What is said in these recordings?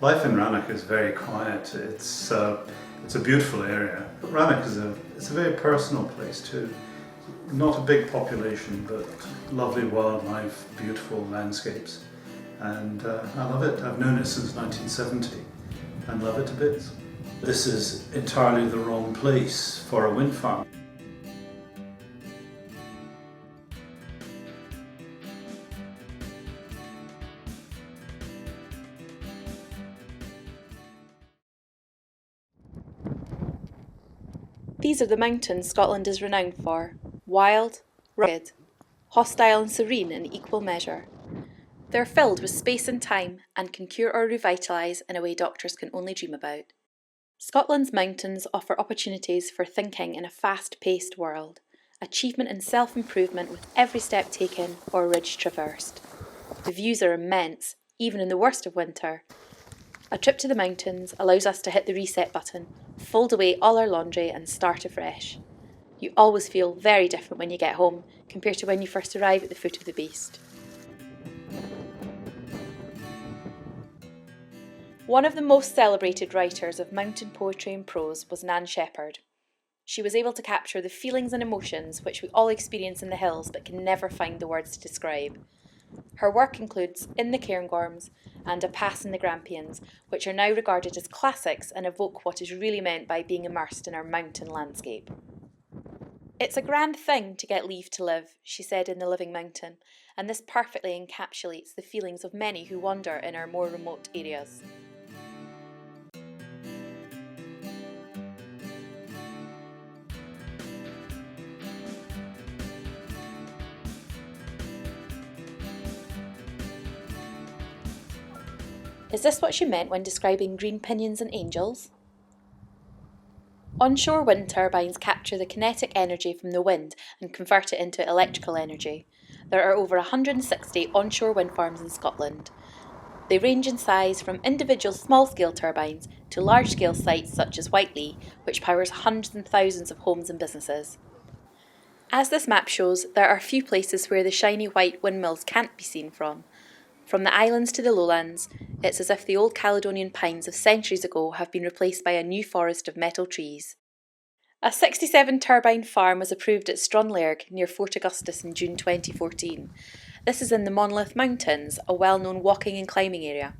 Life in Rannoch is very quiet. It's a beautiful area. But Rannoch it's a very personal place too. Not a big population, but lovely wildlife, beautiful landscapes, and I love it. I've known it since 1970 and love it to bits. This is entirely the wrong place for a wind farm. These are the mountains Scotland is renowned for: wild, rugged, hostile and serene in equal measure. They're filled with space and time and can cure or revitalise in a way doctors can only dream about. Scotland's mountains offer opportunities for thinking in a fast-paced world, achievement and self-improvement with every step taken or ridge traversed. The views are immense, even in the worst of winter. A trip to the mountains allows us to hit the reset button, fold away all our laundry and start afresh. You always feel very different when you get home compared to when you first arrive at the foot of the beast. One of the most celebrated writers of mountain poetry and prose was Nan Shepherd. She was able to capture the feelings and emotions which we all experience in the hills but can never find the words to describe. Her work includes In the Cairngorms and A Pass in the Grampians, which are now regarded as classics and evoke what is really meant by being immersed in our mountain landscape. "It's a grand thing to get leave to live," she said in The Living Mountain, and this perfectly encapsulates the feelings of many who wander in our more remote areas. Is this what she meant when describing green pinions and angels? Onshore wind turbines capture the kinetic energy from the wind and convert it into electrical energy. There are over 160 onshore wind farms in Scotland. They range in size from individual small-scale turbines to large-scale sites such as Whiteley, which powers hundreds and thousands of homes and businesses. As this map shows, there are few places where the shiny white windmills can't be seen from. From the islands to the lowlands, it's as if the old Caledonian pines of centuries ago have been replaced by a new forest of metal trees. A 67-turbine farm was approved at Stronlairg near Fort Augustus in June 2014. This is in the Monolith Mountains, a well-known walking and climbing area.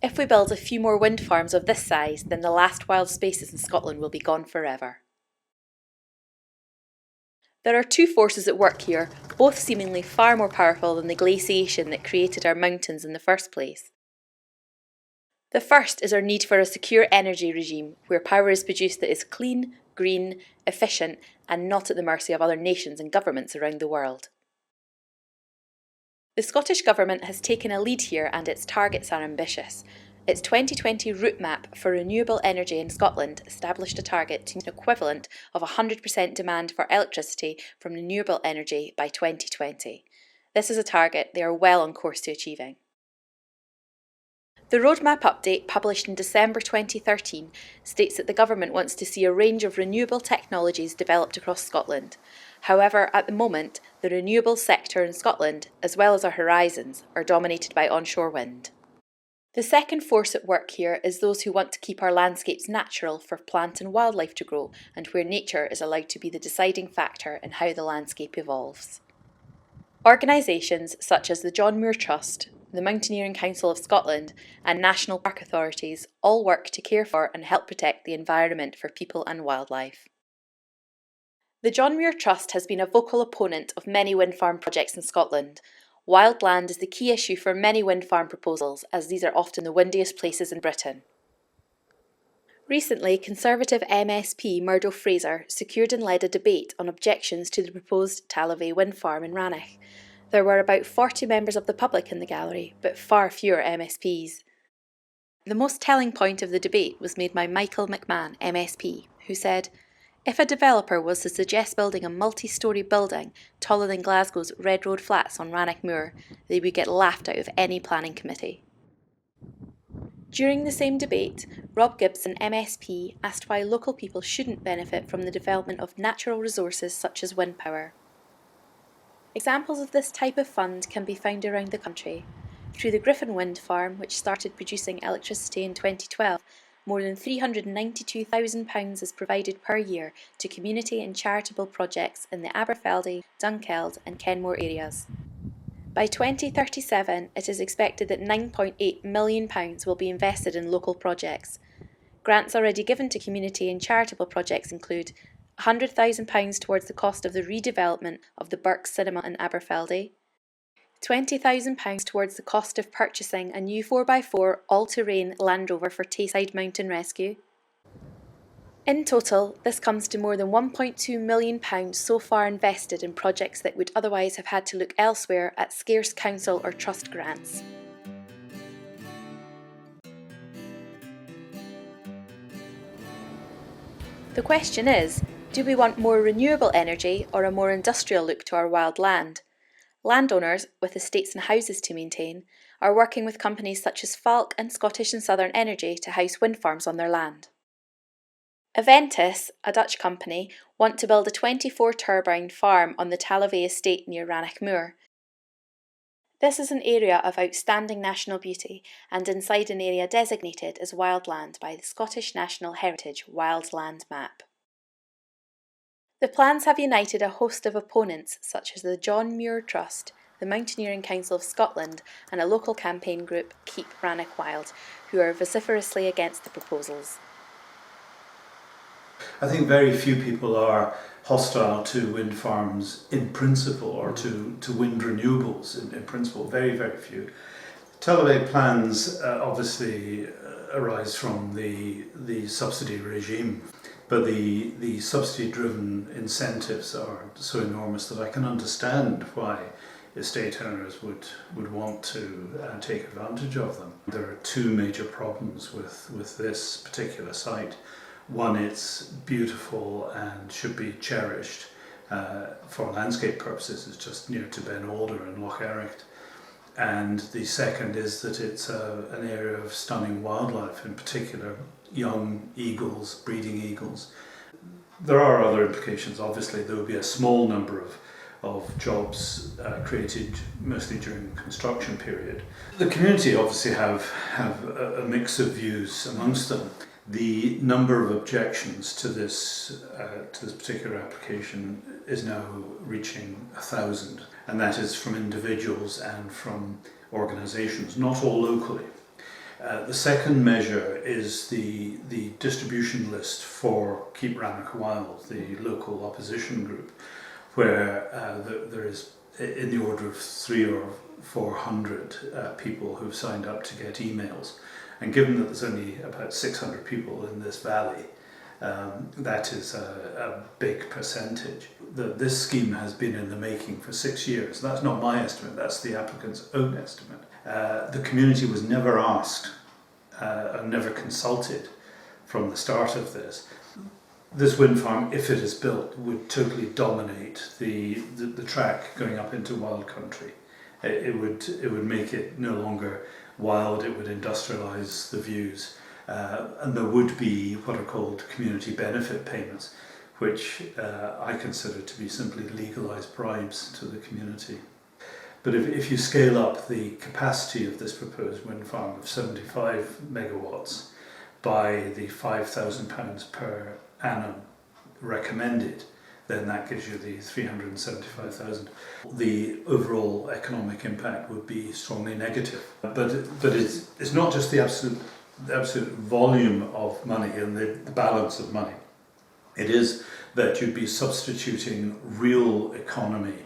If we build a few more wind farms of this size, then the last wild spaces in Scotland will be gone forever. There are two forces at work here, both seemingly far more powerful than the glaciation that created our mountains in the first place. The first is our need for a secure energy regime where power is produced that is clean, green, efficient, and not at the mercy of other nations and governments around the world. The Scottish Government has taken a lead here and its targets are ambitious. Its 2020 route map for renewable energy in Scotland established a target to an equivalent of 100% demand for electricity from renewable energy by 2020. This is a target they are well on course to achieving. The roadmap update, published in December 2013, states that the government wants to see a range of renewable technologies developed across Scotland. However, at the moment, the renewable sector in Scotland, as well as our horizons, are dominated by onshore wind. The second force at work here is those who want to keep our landscapes natural for plant and wildlife to grow and where nature is allowed to be the deciding factor in how the landscape evolves. Organisations such as the John Muir Trust, the Mountaineering Council of Scotland and national park authorities all work to care for and help protect the environment for people and wildlife. The John Muir Trust has been a vocal opponent of many wind farm projects in Scotland. Wild land is the key issue for many wind farm proposals, as these are often the windiest places in Britain. Recently, Conservative MSP Murdo Fraser secured and led a debate on objections to the proposed Talavay wind farm in Rannoch. There were about 40 members of the public in the gallery, but far fewer MSPs. The most telling point of the debate was made by Michael McMahon, MSP, who said, "If a developer was to suggest building a multi-storey building taller than Glasgow's Red Road Flats on Rannoch Moor, they would get laughed out of any planning committee." During the same debate, Rob Gibson, MSP, asked why local people shouldn't benefit from the development of natural resources such as wind power. Examples of this type of fund can be found around the country. Through the Griffin Wind Farm, which started producing electricity in 2012, more than £392,000 is provided per year to community and charitable projects in the Aberfeldy, Dunkeld and Kenmore areas. By 2037, it is expected that £9.8 million will be invested in local projects. Grants already given to community and charitable projects include £100,000 towards the cost of the redevelopment of the Burke Cinema in Aberfeldy, £20,000 towards the cost of purchasing a new 4x4 all-terrain Land Rover for Tayside Mountain Rescue. In total, this comes to more than £1.2 million so far invested in projects that would otherwise have had to look elsewhere at scarce council or trust grants. The question is, do we want more renewable energy or a more industrial look to our wild land? Landowners, with estates and houses to maintain, are working with companies such as Falck and Scottish and Southern Energy to house wind farms on their land. Aventis, a Dutch company, want to build a 24-turbine farm on the Talavay estate near Rannoch Moor. This is an area of outstanding national beauty and inside an area designated as wildland by the Scottish National Heritage Wildland Map. The plans have united a host of opponents such as the John Muir Trust, the Mountaineering Council of Scotland and a local campaign group, Keep Rannoch Wild, who are vociferously against the proposals. I think very few people are hostile to wind farms in principle or to wind renewables in principle, very, very few. Talavay plans obviously arise from the subsidy regime. But the subsidy-driven incentives are so enormous that I can understand why estate owners would want to take advantage of them. There are two major problems with this particular site. One, it's beautiful and should be cherished for landscape purposes. It's just near to Ben Alder and Loch Ericht. And the second is that it's an area of stunning wildlife, in particular young eagles, breeding eagles. There are other implications. Obviously, there will be a small number of jobs created mostly during the construction period. The community obviously have a mix of views amongst them. The number of objections to this particular application is now reaching 1,000, and that is from individuals and from organisations, not all locally. The second measure is the distribution list for Keep Rannoch Wild, the local opposition group, where there is in the order of 300 or 400 people who've signed up to get emails. And given that there's only about 600 people in this valley, that is a big percentage. This scheme has been in the making for 6 years. That's not my estimate, that's the applicant's own estimate. The community was never asked and never consulted from the start of this. This wind farm, if it is built, would totally dominate the track going up into wild country. It would make it no longer wild, it would industrialise the views. And there would be what are called community benefit payments, which I consider to be simply legalised bribes to the community. But if you scale up the capacity of this proposed wind farm of 75 megawatts by the £5,000 per annum recommended, then that gives you the 375,000. The overall economic impact would be strongly negative. But it's not just the absolute volume of money and the balance of money. It is that you'd be substituting real economy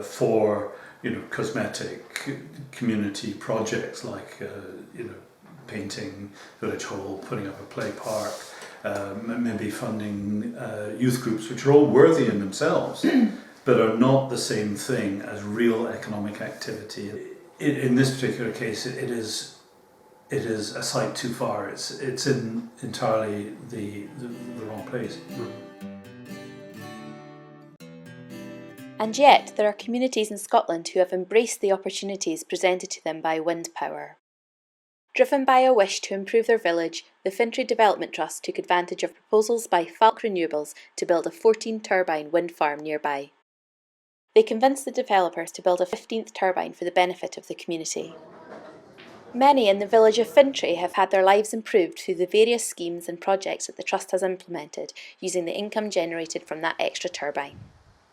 for cosmetic community projects like painting village hall, putting up a play park, maybe funding youth groups, which are all worthy in themselves, but are not the same thing as real economic activity. In this particular case, it is a sight too far. It's in entirely the wrong place. And yet, there are communities in Scotland who have embraced the opportunities presented to them by wind power. Driven by a wish to improve their village, the Fintry Development Trust took advantage of proposals by Falck Renewables to build a 14-turbine wind farm nearby. They convinced the developers to build a 15th turbine for the benefit of the community. Many in the village of Fintry have had their lives improved through the various schemes and projects that the Trust has implemented using the income generated from that extra turbine.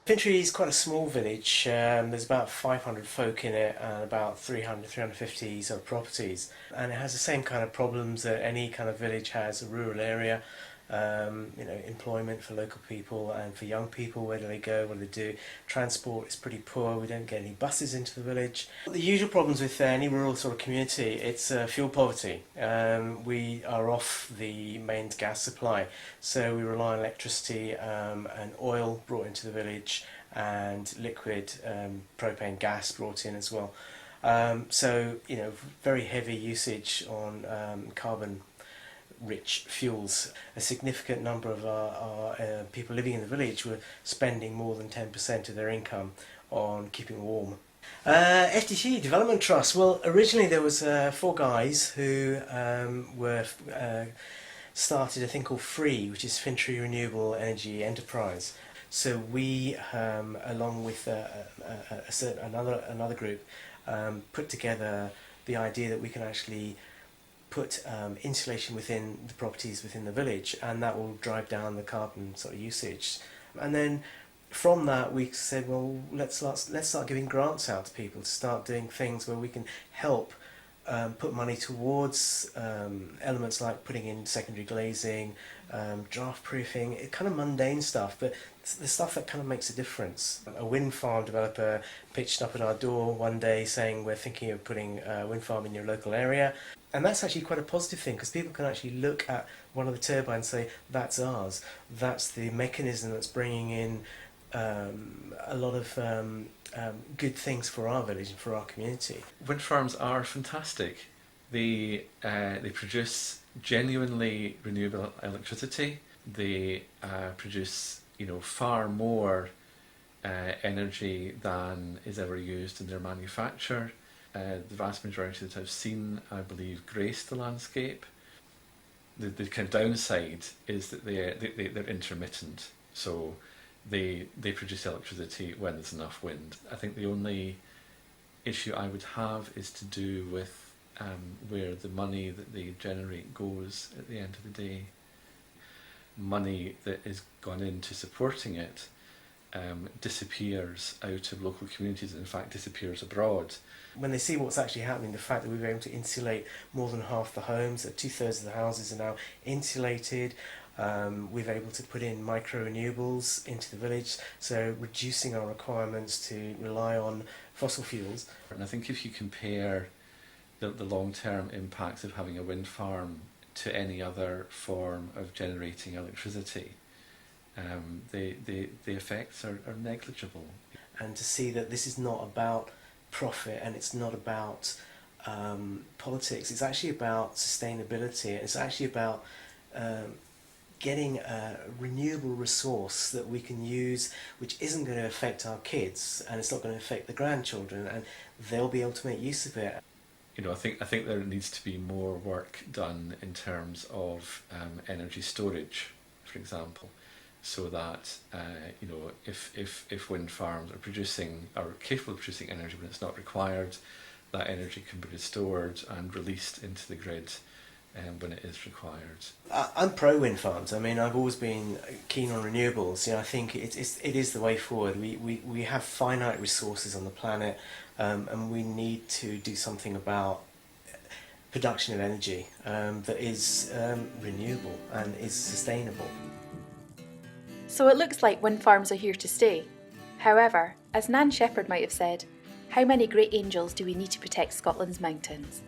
Fintry is quite a small village. There's about 500 folk in it and about 350 sort of properties. And it has the same kind of problems that any kind of village has, a rural area. Employment for local people and for young people, where do they go, what do they do? Transport is pretty poor, we don't get any buses into the village. The usual problems with any rural sort of community, it's fuel poverty. We are off the main gas supply, so we rely on electricity and oil brought into the village and liquid propane gas brought in as well. Very heavy usage on carbon rich fuels. A significant number of our people living in the village were spending more than 10% of their income on keeping warm. FTC Development Trust. Well, originally there was 4 guys who started a thing called FREE, which is Fintry Renewable Energy Enterprise. So we, along with another group, put together the idea that we can actually put insulation within the properties within the village, and that will drive down the carbon sort of usage. And then from that we said, well, let's start giving grants out to people to start doing things where we can help put money towards elements like putting in secondary glazing, draft proofing, kind of mundane stuff, but the stuff that kind of makes a difference. A wind farm developer pitched up at our door one day saying, we're thinking of putting a wind farm in your local area. And that's actually quite a positive thing, because people can actually look at one of the turbines and say, that's ours. That's the mechanism that's bringing in a lot of good things for our village and for our community. Wind farms are fantastic. They produce genuinely renewable electricity. They produce far more energy than is ever used in their manufacture. The vast majority that I've seen, I believe, grace the landscape. The kind of downside is that they're intermittent, so they produce electricity when there's enough wind. I think the only issue I would have is to do with where the money that they generate goes at the end of the day. Money that is gone into supporting it disappears out of local communities, and in fact disappears abroad. When they see what's actually happening, the fact that we've been able to insulate more than half the homes, that 2/3 of the houses are now insulated, we've been able to put in micro renewables into the village, so reducing our requirements to rely on fossil fuels. And I think if you compare the long-term impacts of having a wind farm to any other form of generating electricity, the effects are negligible. And to see that this is not about profit and it's not about politics, it's actually about sustainability. It's actually about getting a renewable resource that we can use, which isn't going to affect our kids, and it's not going to affect the grandchildren, and they'll be able to make use of it. I think there needs to be more work done in terms of energy storage, for example, so that if wind farms are capable of producing energy when it's not required, that energy can be stored and released into the grid when it is required. I'm pro wind farms. I mean, I've always been keen on renewables. I think it is the way forward. We have finite resources on the planet, and we need to do something about production of energy that is renewable and is sustainable. So it looks like wind farms are here to stay. However, as Nan Shepherd might have said, how many great angels do we need to protect Scotland's mountains?